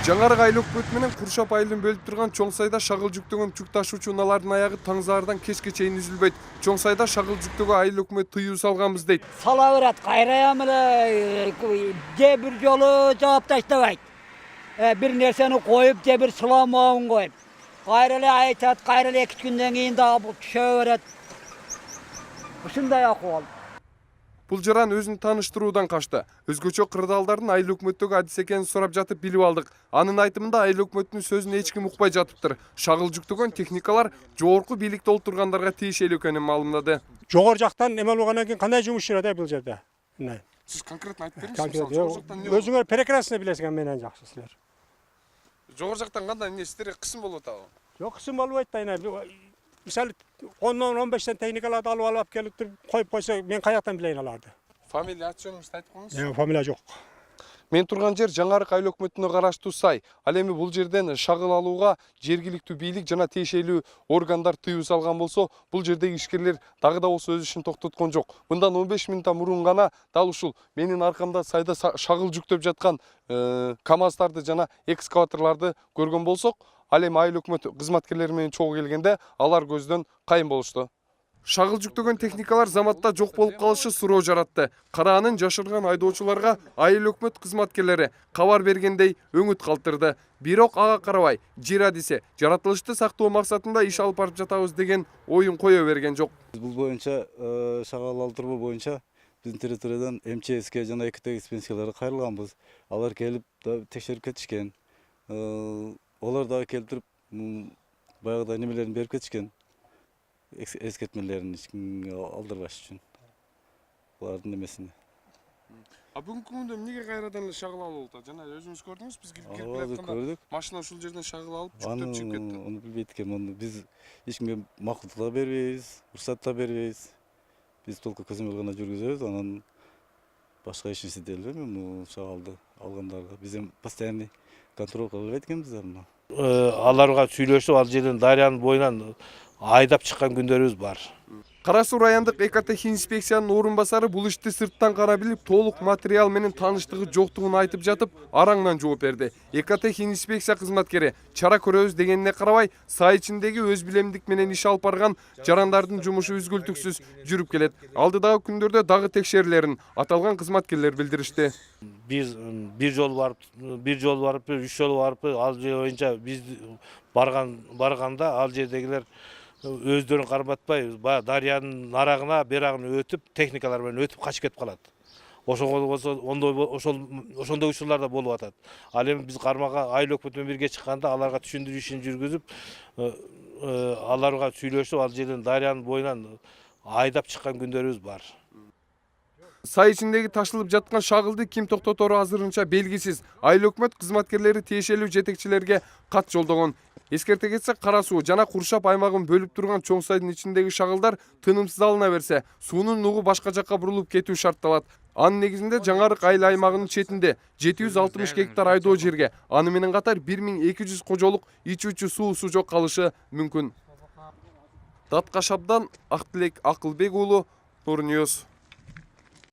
Жаңарык айыл өкмөтү менен Куршап айылын бөлүп турган чоң сайда шагыл жүктөгөн жүк ташуучу унаалардын аягы таңзаардан кечке чейин үзүлбөйт. Чоң сайда шагыл жүктөгө айыл өкмөтү тыюу салганбыз дейт. Сала берет, кайраям эле же бир жолу жаап таштабайт. Бир нерсени коюп, же бир сыламабын коюп. Кайра эле айтат, кайра эле 2 күндөн кийин дагы түшө берет. Ушундай акыбал. Бул жаран өзүн тааныштыруудан качты. Өзгөчө кырдаалдардын айыл өкмөттөгү адис экенин сурап жатып билип алдык. Анын айтымында айыл өкмөтүнүн сөзүн эч ким укпай жатыптыр. Шагыл жүктөгөн техникалар жогорку бийликте олтургандарга тийиштүү экенин маалымдады. Жогору жактан эме болгондон кийин кандай жумуш жүрөт бул жерде? Сиз конкретно айтып бериңизчи. Өзүңөр прекрасно билесиңер менен жакшы силер. Жогору жактан кандай эмнесиздер кысым болуп атабы? Жок, кысым болбойт да. Мисалы 10-15 техникаларды алып келип туруп коюп койсо, мен каяктан билейин аларды? Фамилия аты жөнүңүздү айтып коюңуз. Фамилия жок. Мен турган жер Жаңарык айыл өкмөтүнө караштуу сай. Ал эми бул жерден шагыл алууга жергиликтүү бийлик жана тийиштүү органдар тыюу салган болсо, бул жердеги ишкерлер дагы да болсо өз ишин токтоткон жок. Мындан 15 мүнөттөн мурун гана дал ушул менин аркамда сайда шагыл жүктөп жаткан КАМАЗдарды жана экскаваторлорду көргөн болсок, ал эми айыл өкмөт кызматкерлери менен чогуу келгенде алар көздөн кайын болушту. Шагыл жүктөгөн техникалар заматта жок болуп калышы суроо жаратты. Караанын жашырган айдоочуларга айыл өкмөт кызматкерлери кабар бергендей өңүт калтырды. Бирок ага карабай, жер адиси жаратылышты сактоо максатында иш алып барып жатабыз деген оюн кое берген жок. Бул боюнча шагал алдыруу боюнча биздин территориядан МЧСке жана ЭКТ инспекцияларга кайрылганбыз. Алар келип текшерип кетишкен. Олар дагы келтирип баягыдай немелерин берип кетишкен. Эскертмелерин ешкимге алдырбаш үчүн. Булардын немесине. Бүгүнкү күндө эмнеге кайрадан эле шагыл алып атат? Жана өзүңүз көрдүңүз, биз кирип келатканда машина ушул жерден шагыл алып жүктөп чыгып кетти. Аны билбейт экенмин. Биз эчкимге макулдук да бербейбиз, уруксат да бербейбиз. Биз толук көзөмөл гана жүргүзөбүз, анан башка эч нерсе делбейм мен шагалды алгандарга. Биз эми постоянный контроль кыла бербейт экенбиз да. Аларга сүйлөшүп, ал жерден дарыянын боюнан айдап чыккан күндөрүбүз бар. Кара Суу райондук ЭКТ инспекциянын орун басары бул ишти сырттан кара билип, толук материал менен тааныштыгы жоктугун айтып жатып, араңдан жооп берди. ЭКТ инспекция кызматкери чара көрөбүз дегенине карабай, сай ичиндеги өз билемдик менен иш алып барган жарандардын жумушу үзгүлтүксүз жүрүп келет. Алдыдагы күндөрдө дагы текшерилерин аталган кызматкерлер билдиришти. Биз бир жолу барып, 3 жолу барып, ал жер боюнча биз барганда ал жердегилер өздөрүн карматпай, дарыянын нарагына, берагына өтүп, техникалар менен өтүп качып кетип калат. Ошондой учурлар да болуп атат. Ал эми биз кармага айыл өкмөтү менен бирге чыкканда аларга түшүндүрүү ишин жүргүзүп, аларга сүйлөшүп, ал жерден дарыянын боюнан айдап чыккан күндөрүбүз бар. Сай ичиндеги ташылып жаткан шагылды ким токтотору азырынча белгисиз. Айыл өкмөт кызматкерлери тийиштүү жетекчилерге кат жолдогон. Эскерте кетсек, Кара Суу жана Куршап аймагын бөлүп турган чоң сайдын ичиндеги шагылдар тынымсыз алына берсе, суунун нугу башка жакка бурулуп кетүү шартталат. Анын негизинде Жаңарык айыл аймагынын четинде 760 гектар айдоо жерге, аны менен катар 1200 кожолук ичүүчү суусу жок калышы мүмкүн. Дат Кашабдан Актилек Акылбек уулу, Нур Ньюс.